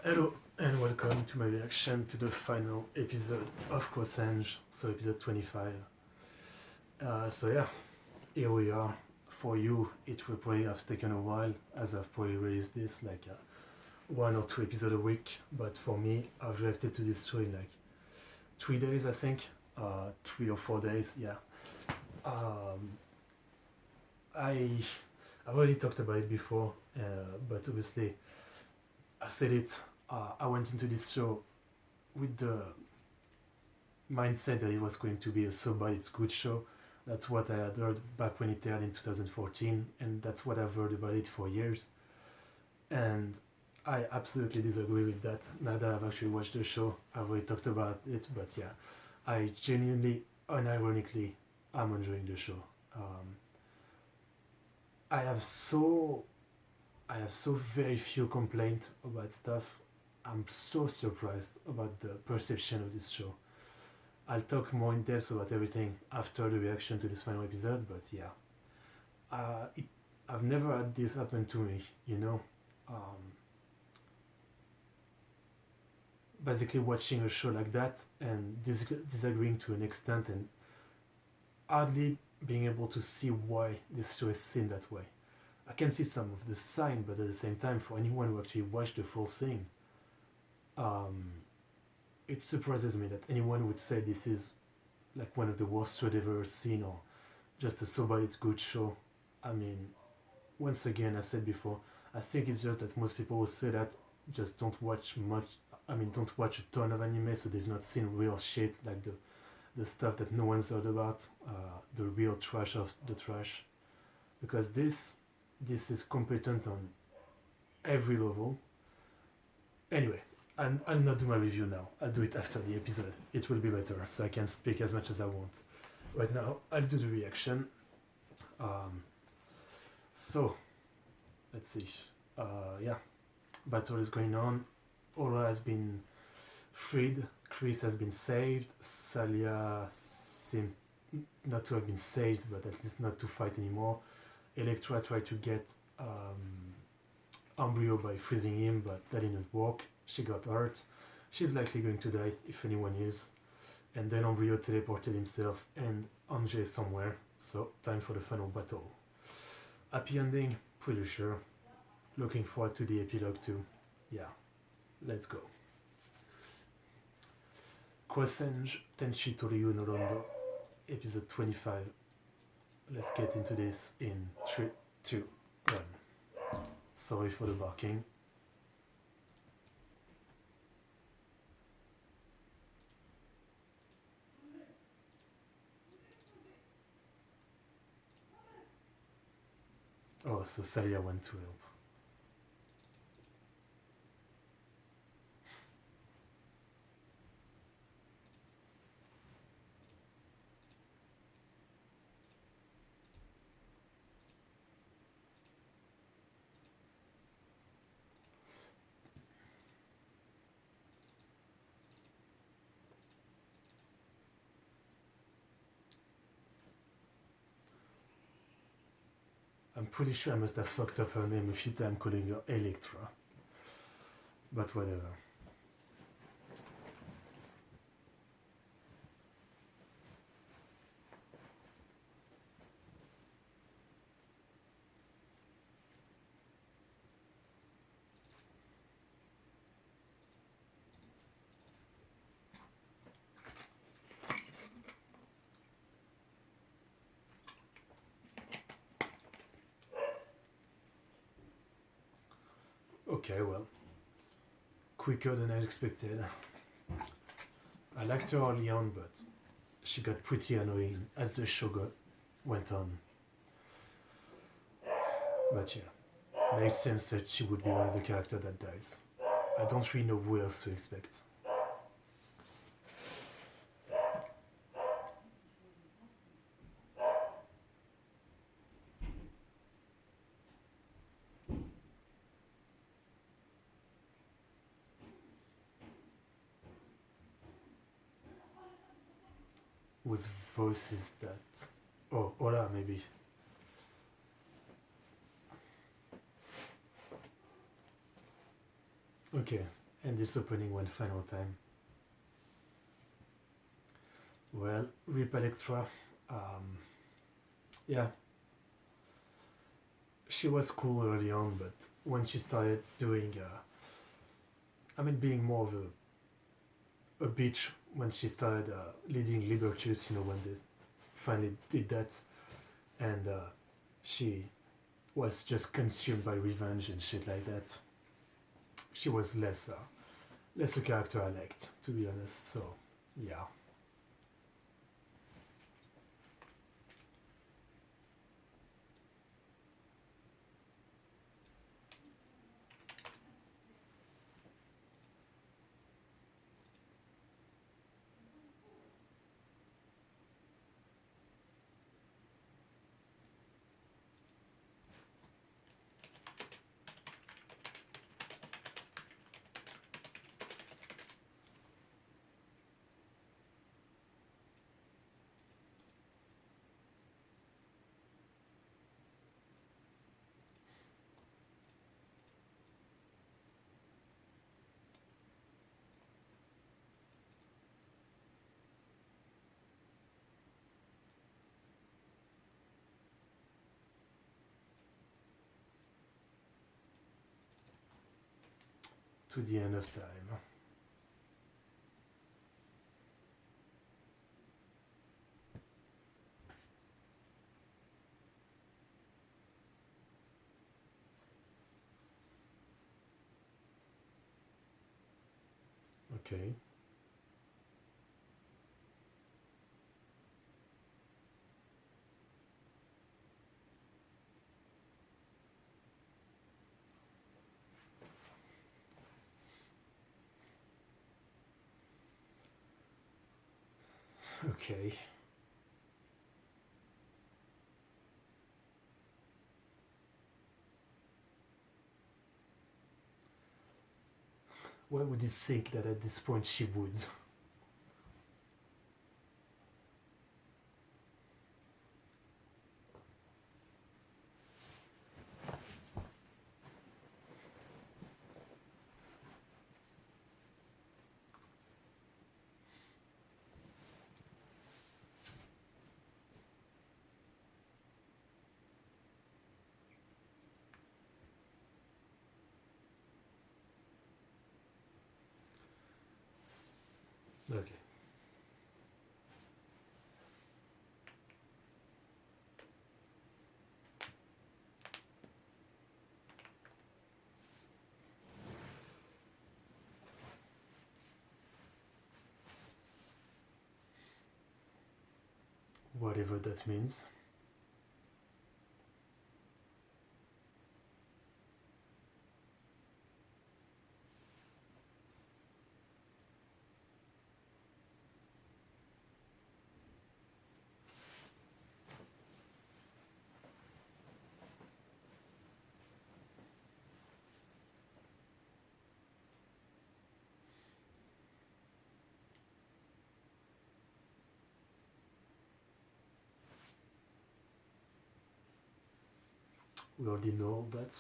Hello and welcome to my reaction to the final episode of Ange, so episode 25. So yeah, here we are. For you, it will probably have taken a while, as I've probably released this like one or two episodes a week. But for me, I've reacted to this show in like 3 days, I think, 3 or 4 days. Yeah. Um, I've already talked about it before, but obviously I said it. I went into this show with the mindset that it was going to be a so bad it's good show. That's what I had heard back when it aired in 2014, and that's what I've heard about it for years. And I absolutely disagree with that. Now that I've actually watched the show, I've already talked about it, but yeah, I genuinely, unironically, am enjoying the show. Um, I have so I have so very few complaints about stuff. I'm so surprised about the perception of this show. I'll talk more in depth about everything after the reaction to this final episode, but yeah. I've never had this happen to me, you know? Um, Basically, watching a show like that and disagreeing to an extent and hardly being able to see why this show is seen that way. I can see some of the sign, but at the same time, for anyone who actually watched the full thing, um, it surprises me that anyone would say this is like one of the worst shows they've ever seen or just a so bad it's good show. I mean, once again, I said before, I think it's just that most people who say that just don't watch much. I mean, don't watch a ton of anime, so they've not seen real shit like the stuff that no one's heard about, the real trash of the trash. Because this is competent on every level. Anyway, I'll not do my review now. I'll do it after the episode. It will be better, so I can speak as much as I want. Right now, I'll do the reaction. Um, so, let's see. Yeah, battle is going on. Aura has been freed. Chris has been saved. Salia seemed not to have been saved, but at least not to fight anymore. Electra tried to get Embryo by freezing him, but that didn't work. She got hurt. She's likely going to die, if anyone is. And then Embryo teleported himself and Ange is somewhere, so time for the final battle. Happy ending? Pretty sure. Looking forward to the epilogue too. Yeah, let's go. Kwasenj Tenshi Toryu no Rondo, episode 25. Let's get into this in 3, 2, 1. Sorry for the barking. Oh, so Salia went to help. I'm pretty sure I must have fucked up her name a few times calling her Electra. But whatever. Okay, well, quicker than I expected. I liked her early on, but she got pretty annoying as the show went on. But yeah, makes sense that she would be one of the characters that dies. I don't really know who else to expect. Whose voice is that? Oh, Ola, maybe. Okay, And this opening one final time. Well, Rip Electra. Um, yeah, she was cool early on, but when she started doing, being more of a bitch when she started leading Libertus, when they finally did that, and she was just consumed by revenge and shit like that. She was less a character I liked, to be honest. So yeah. To the end of time. Okay. Okay. Why would you think that at this point she would? Okay. Whatever that means. We already know all that.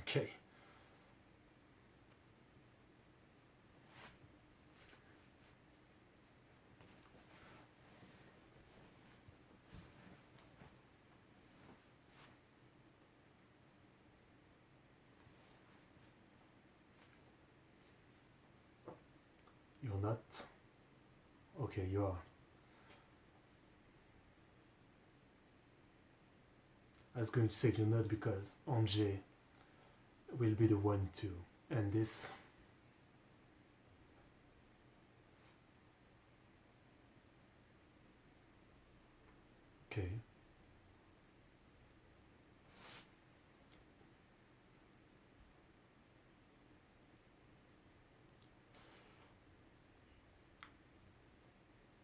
Okay. You're not? Okay, you are. I was going to say you're not because Ange will be the one to end this. Okay.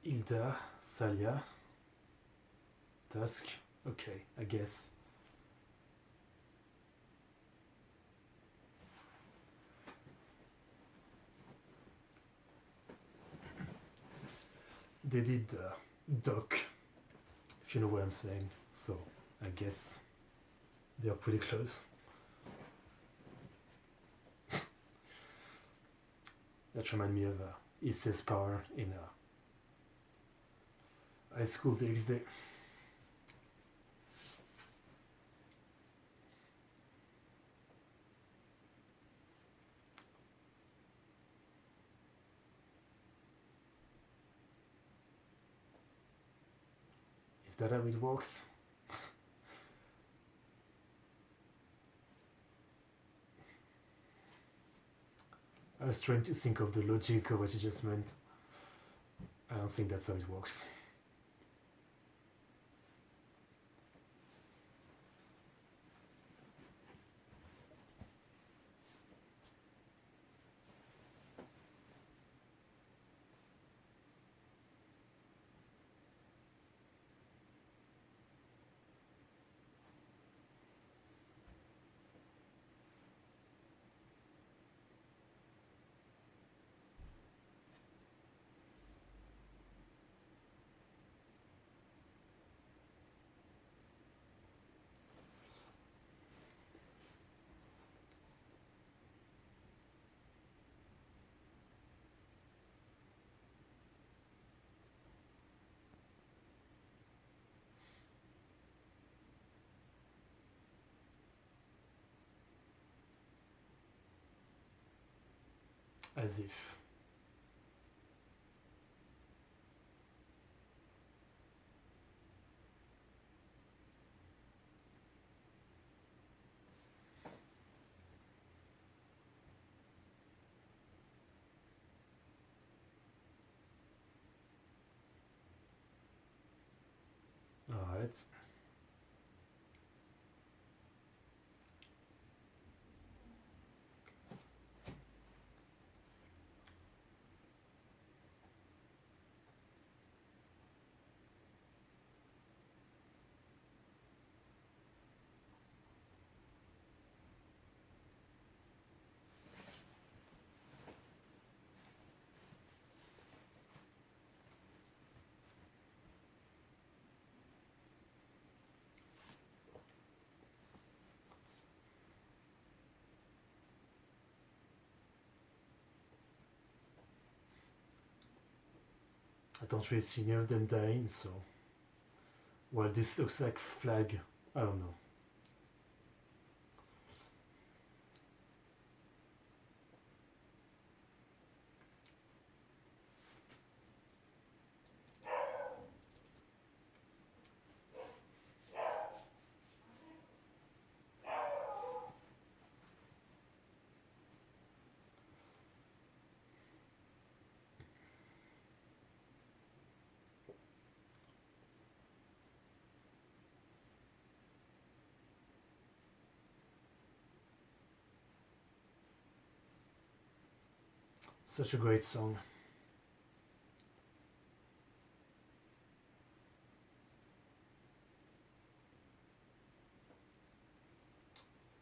Hilda, Salia, task. Okay, I guess. They did dock, if you know what I'm saying. So I guess they are pretty close. That reminds me of ECS Power in high school the next day. Is that how it works? I was trying to think of the logic of what you just meant. I don't think that's how it works. As if. Alright. I don't really see any of them dying, so. Well, this looks like flag. I don't know. Such a great song.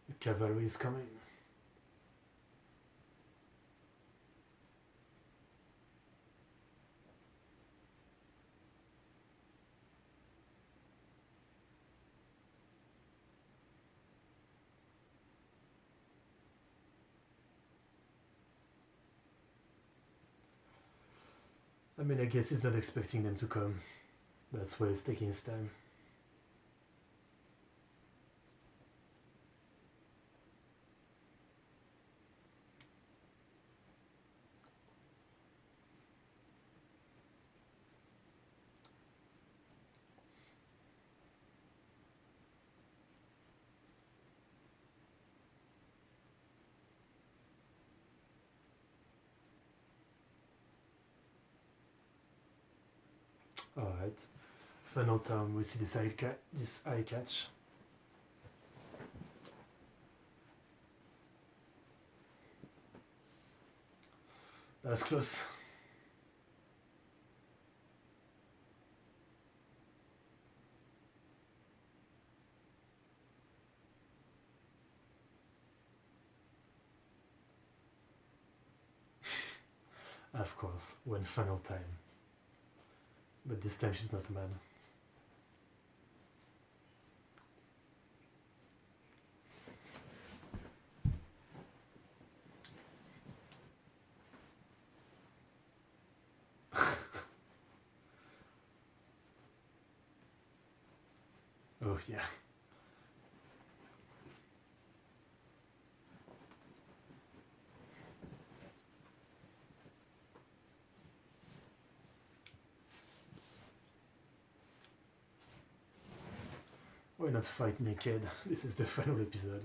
The cavalry is coming. I mean, I guess he's not expecting them to come. That's why he's taking his time. Alright. Final time we see this eye catch. That was close. Of course, one final time. But this time she's not mad. Oh yeah. Why not fight naked? This is the final episode.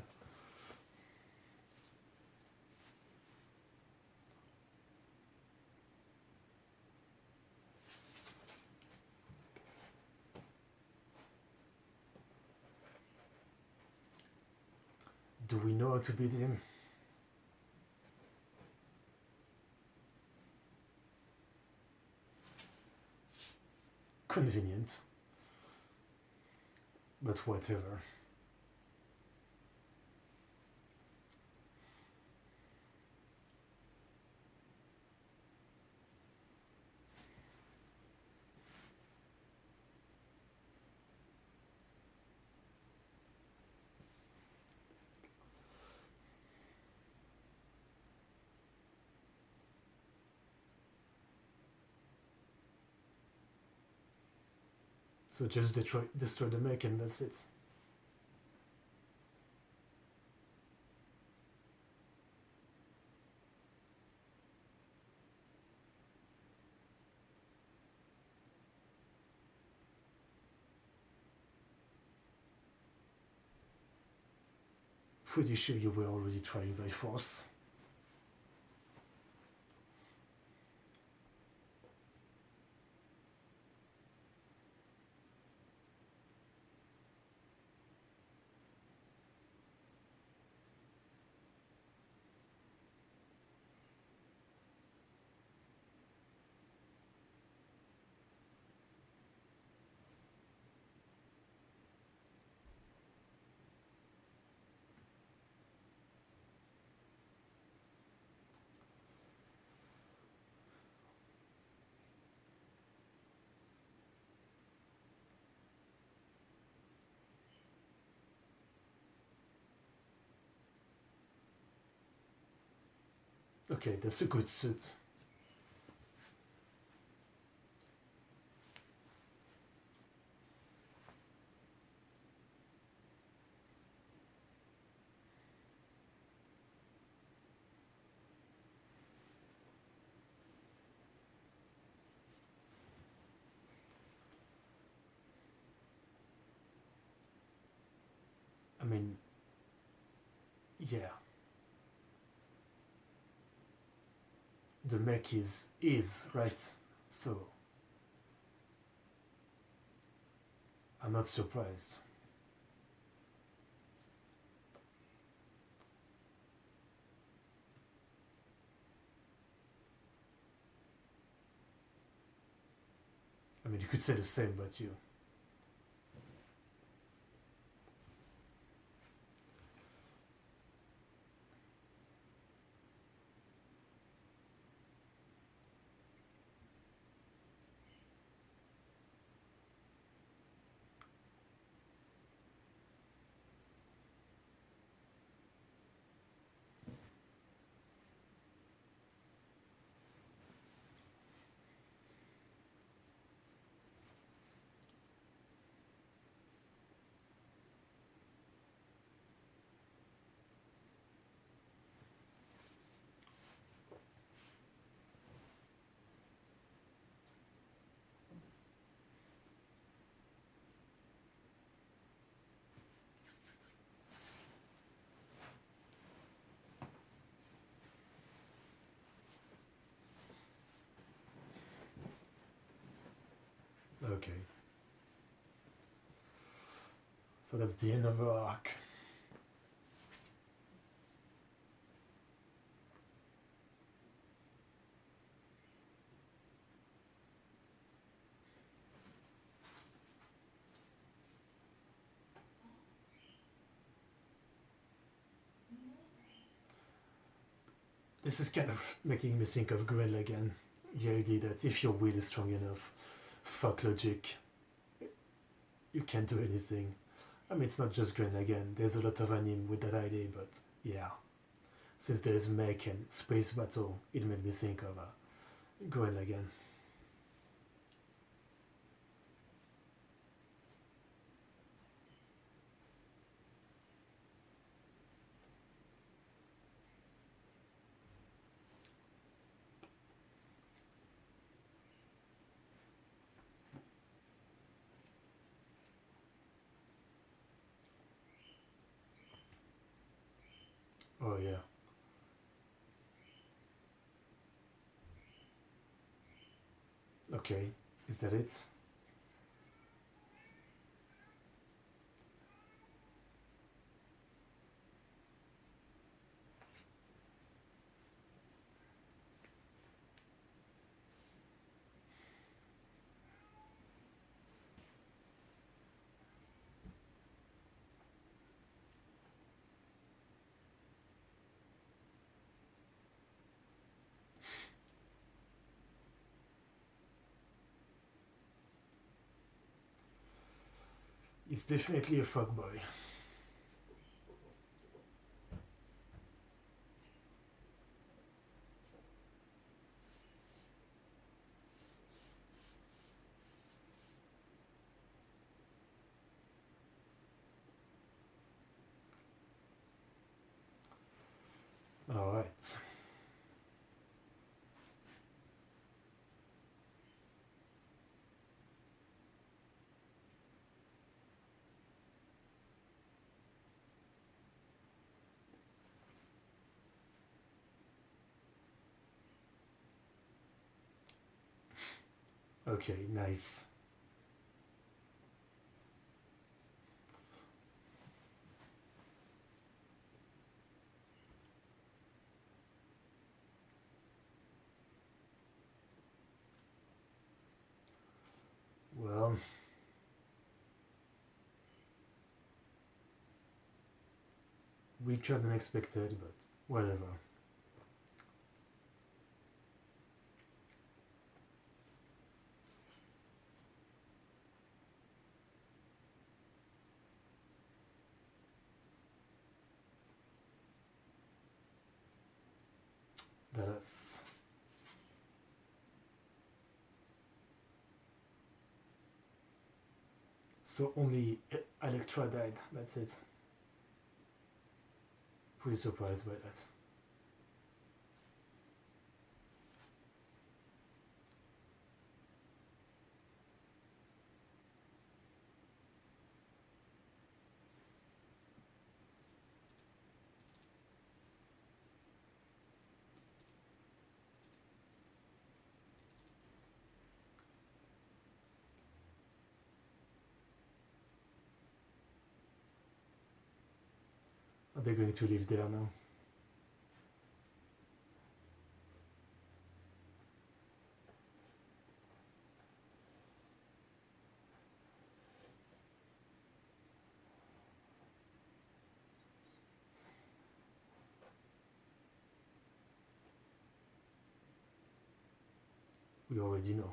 Do we know how to beat him? Convenient. But whatever. So just destroy the mech and that's it. Pretty sure you were already trying by force. Okay, that's a good suit. I mean, yeah. The mech is right? So I'm not surprised. I mean, you could say the same about you. Okay. So that's the end of our arc. This is kind of making me think of Gwen again. The idea that if your will is strong enough, fuck logic, you can't do anything. I mean, it's not just Gwen again. There's a lot of anime with that idea, but yeah. Since there's mech and space battle, it made me think of Gwen again. Oh yeah. Okay. Is that it? It's definitely a fuckboy. Alright. Okay, nice. Well, weaker than expected, but whatever. That's so only Electra died. That's it. Pretty surprised by that. Are they going to live there now? We already know.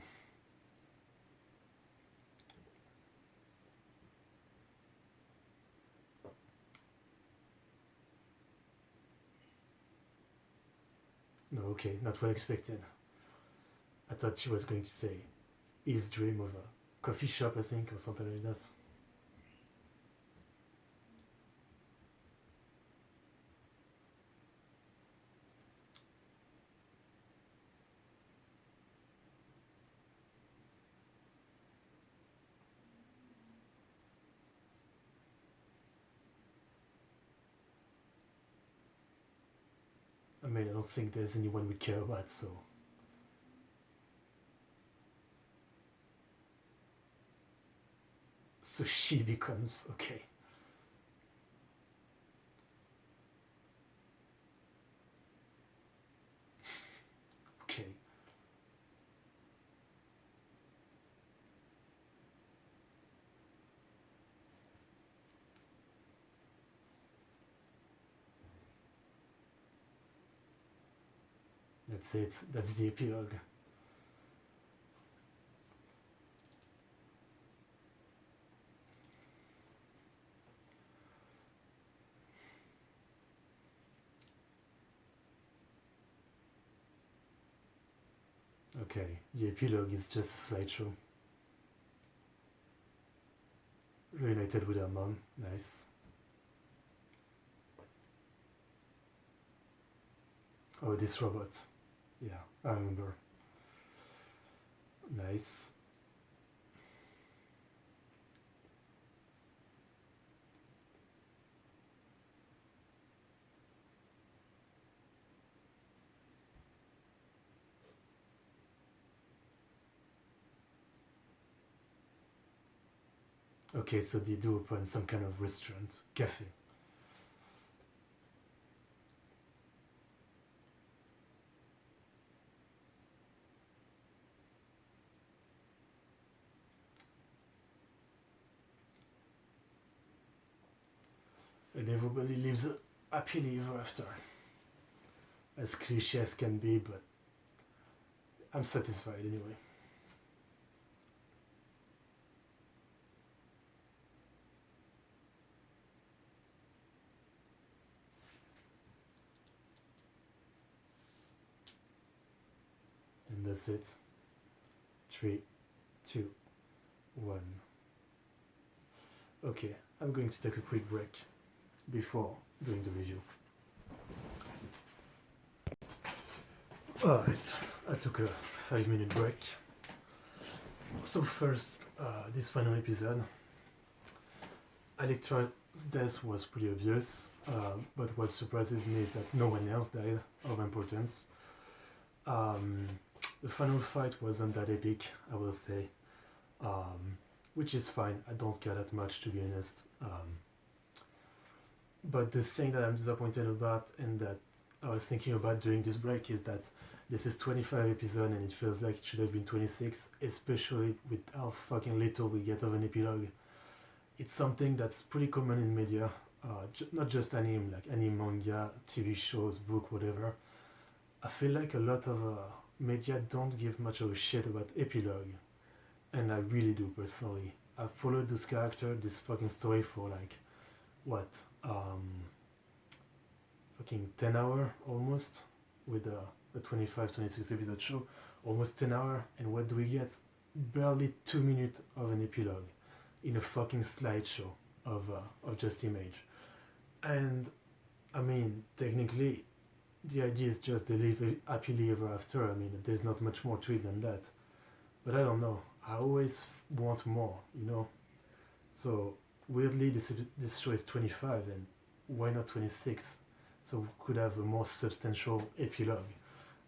No, okay, not what I expected. I thought she was going to say his dream of a coffee shop, I think, or something like that. I mean, I don't think there's anyone we care about, so. So she becomes okay. Okay. That's it. That's the epilogue. Okay, the epilogue is just a slideshow. Reunited with her mom. Nice. Oh, this robot. Yeah, I remember. Nice. Okay, so they do open some kind of restaurant, cafe. And everybody lives happily ever after. As cliche as can be, but I'm satisfied anyway. And that's it. 3, 2, 1. Okay, I'm going to take a quick break before doing the review. Alright, I took a 5-minute break. So first, this final episode. Electra's death was pretty obvious, but what surprises me is that no one else died of importance. The final fight wasn't that epic, I will say, which is fine. I don't care that much, to be honest. But the thing that I'm disappointed about and that I was thinking about during this break is that this is 25 episodes and it feels like it should have been 26, especially with how fucking little we get of an epilogue. It's something that's pretty common in media, not just anime, like anime, manga, TV shows, book, whatever. I feel like a lot of media don't give much of a shit about epilogue, and I really do personally. I've followed this character, this fucking story for like, what, fucking 10 hours almost, with a 25-26 episode show, almost 10 hours, and what do we get? Barely 2 minutes of an epilogue in a fucking slideshow of just image. And I mean, technically, the idea is just they live happily ever after. I mean, there's not much more to it than that. But I don't know. I always want more, you know? So, weirdly, this show is 25, and why not 26? So we could have a more substantial epilogue.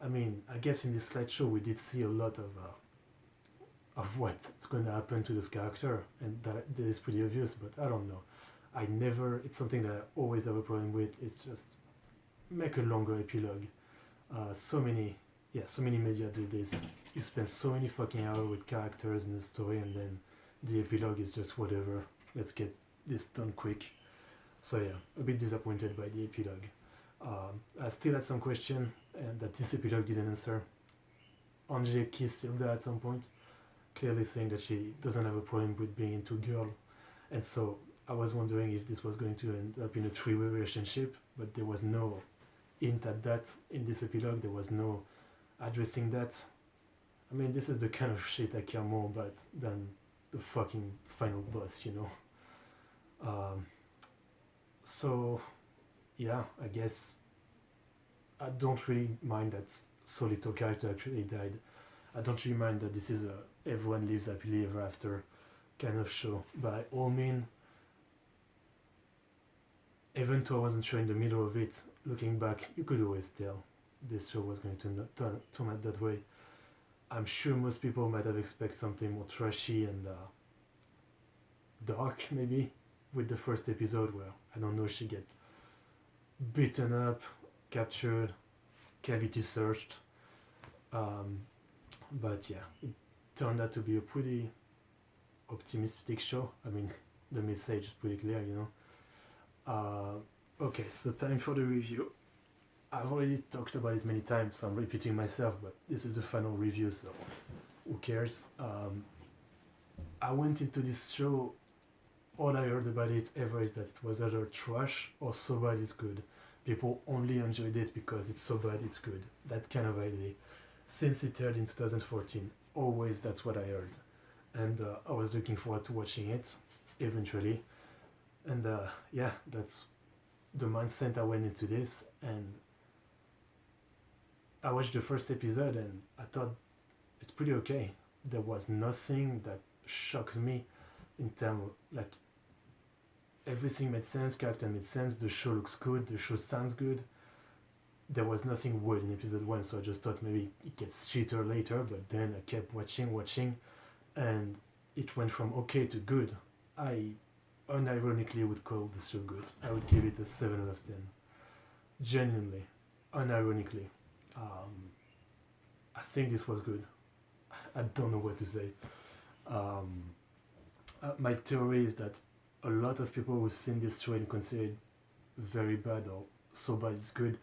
I mean, I guess in this slideshow we did see a lot of what's going to happen to this character, and that is pretty obvious, but I don't know. It's something that I always have a problem with, it's just make a longer epilogue. So many media do this. You spend so many fucking hours with characters in the story, and then the epilogue is just whatever. Let's get this done quick. So yeah, a bit disappointed by the epilogue. I still had some question that this epilogue didn't answer. Ange kissed Hilda at some point, clearly saying that she doesn't have a problem with being into girl, and so I was wondering if this was going to end up in a three-way relationship, but there was no hint at that in this epilogue. There was no addressing that. I mean, this is the kind of shit I care more about than the fucking final boss, you know? So, yeah, I guess I don't really mind that so little character actually died. I don't really mind that this is a everyone lives happily ever after kind of show. By all means, even though I wasn't sure in the middle of it, looking back, you could always tell this show was going to turn out that way. I'm sure most people might have expected something more trashy and dark, maybe, with the first episode where, I don't know, she get beaten up, captured, cavity searched. But yeah, it turned out to be a pretty optimistic show. I mean, the message is pretty clear, you know. Okay, so time for the review. I've already talked about it many times, so I'm repeating myself, but this is the final review, so who cares? I went into this show, all I heard about it ever is that it was either trash or so bad it's good. People only enjoyed it because it's so bad it's good. That kind of idea. Since it aired in 2014, always that's what I heard. And I was looking forward to watching it, eventually. And yeah, that's the mindset I went into this. And I watched the first episode and I thought it's pretty okay. There was nothing that shocked me in terms of, like, everything made sense, character made sense, the show looks good, the show sounds good. There was nothing weird in episode 1, so I just thought maybe it gets shitter later, but then I kept watching, and it went from okay to good. I unironically would call the show good. I would give it a 7 out of 10. Genuinely, unironically. I think this was good. I don't know what to say. My theory is that a lot of people who've seen this show and consider it very bad or so bad it's good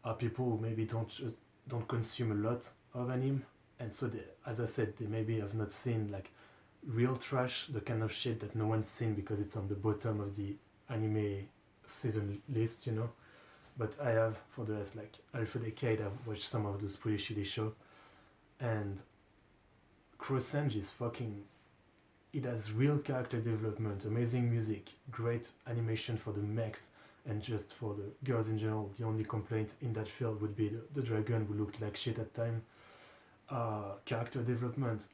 are people who maybe don't consume a lot of anime, and so they, as I said, they maybe have not seen like real trash, the kind of shit that no one's seen because it's on the bottom of the anime season list, you know. But I have, for the last like half a decade, I've watched some of those pretty shitty shows, and Ange is fucking. It has real character development, amazing music, great animation for the mechs, and just for the girls in general. The only complaint in that field would be the dragon who looked like shit at time. Character development,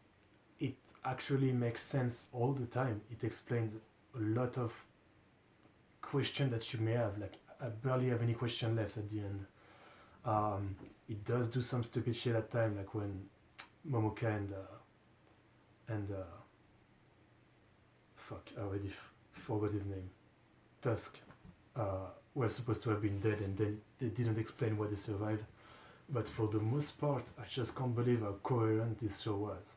it actually makes sense all the time. It explains a lot of questions that you may have. Like, I barely have any question left at the end. It does do some stupid shit at time, like when Momoka and fuck, I already forgot his name. Tusk were supposed to have been dead, and then they didn't explain why they survived. But for the most part, I just can't believe how coherent this show was.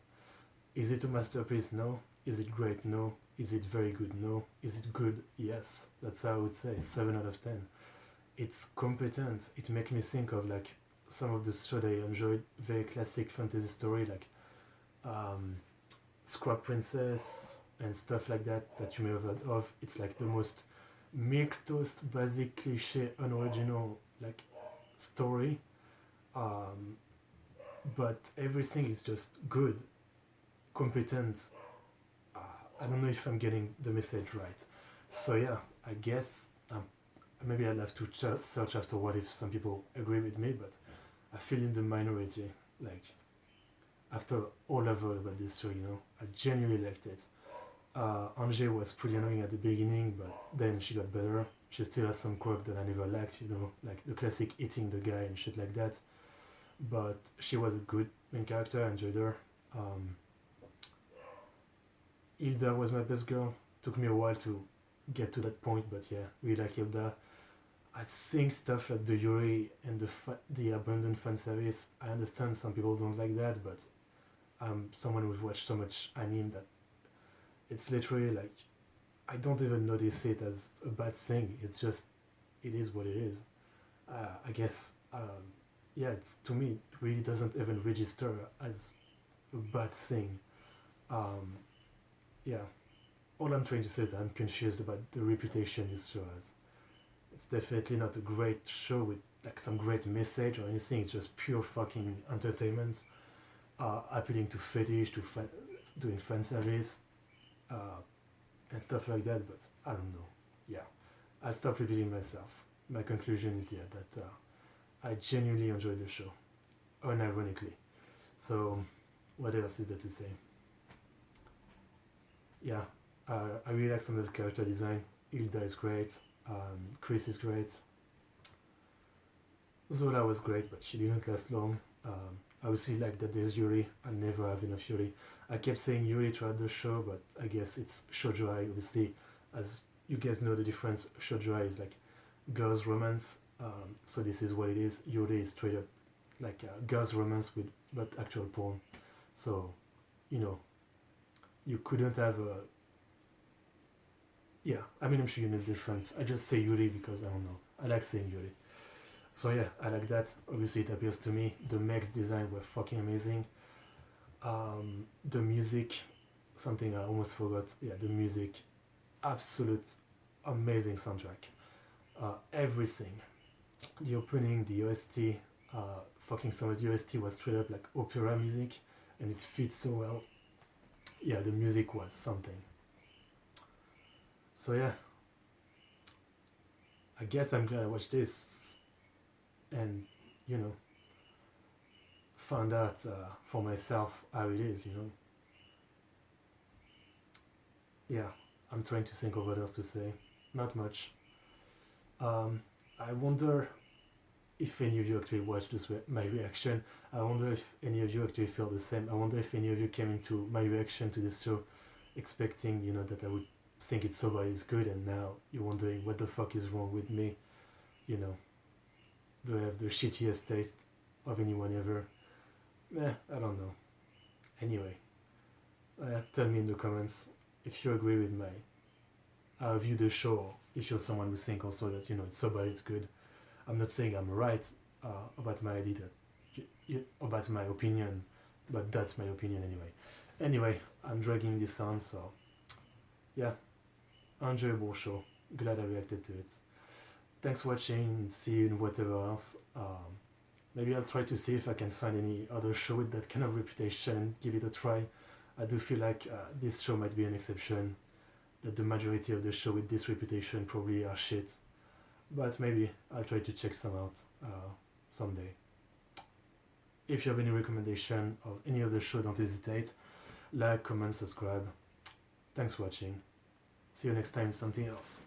Is it a masterpiece? No. Is it great? No. Is it very good? No. Is it good? Yes. That's how I would say. 7 out of 10. It's competent. It makes me think of like some of the shows I enjoyed. Very classic fantasy story, like Scrap Princess and stuff like that you may have heard of. It's like the most milquetoast, basic, cliche, unoriginal like story, but everything is just good, competent. I don't know if I'm getting the message right. So yeah, I guess maybe I'll have to search after what if some people agree with me, but I feel in the minority. Like, after all I've heard about this show, you know, I genuinely liked it. Ange was pretty annoying at the beginning, but then she got better. She still has some quirk that I never liked, you know, like the classic eating the guy and shit like that. But she was a good main character. I enjoyed her. Hilda was my best girl. Took me a while to get to that point, but yeah, really like Hilda. I think stuff like the Yuri and the abundant fan service, I understand some people don't like that, but I'm someone who's watched so much anime that it's literally like, I don't even notice it as a bad thing. It's just, it is what it is. I guess, yeah, it's, to me, it really doesn't even register as a bad thing. Yeah, all I'm trying to say is that I'm confused about the reputation this show has. It's definitely not a great show with like some great message or anything. It's just pure fucking entertainment, appealing to fetish, to doing fan service, and stuff like that. But I don't know. Yeah, I'll stop repeating myself. My conclusion is that I genuinely enjoyed the show, unironically. So, what else is there to say? Yeah, I really like some of the character design. Hilda is great. Chris is great. Zola was great, but she didn't last long. I obviously like that there's Yuri. I'll never have enough Yuri. I kept saying Yuri throughout the show, but I guess it's shoujo. Obviously, as you guys know the difference, shoujo is like girls' romance. So this is what it is. Yuri is straight up like girls' romance with but actual porn. So, you know, you couldn't have a. Yeah, I mean, I'm sure you know the difference. I just say Yuri because I don't know. I like saying Yuri. So yeah, I like that. Obviously, it appeals to me. The mech's design were fucking amazing. The music, something I almost forgot. Yeah, the music, absolute amazing soundtrack. Everything, the opening, the OST, fucking some of the OST was straight up like opera music, and it fits so well. Yeah, the music was something. So yeah, I guess I'm glad I watched this, and you know, found out for myself how it is. Yeah, I'm trying to think of what else to say. Not much. Um, I wonder if any of you actually watched my reaction. I wonder if any of you actually feel the same. I wonder if any of you came into my reaction to this show expecting, that I would think it's so bad it's good, and now you're wondering what the fuck is wrong with me. You know, do I have the shittiest taste of anyone ever? I don't know. Anyway, tell me in the comments if you agree with my view the show. If you're someone who think also that it's so bad it's good. I'm not saying I'm right about my idea, about my opinion, but that's my opinion anyway. Anyway, I'm dragging this on, so yeah, enjoyable show. Glad I reacted to it. Thanks for watching. See you in whatever else. Maybe I'll try to see if I can find any other show with that kind of reputation and give it a try. I do feel like this show might be an exception. That the majority of the show with this reputation probably are shit. But maybe I'll try to check some out someday. If you have any recommendation of any other show, don't hesitate. Like, comment, subscribe. Thanks for watching. See you next time, something else.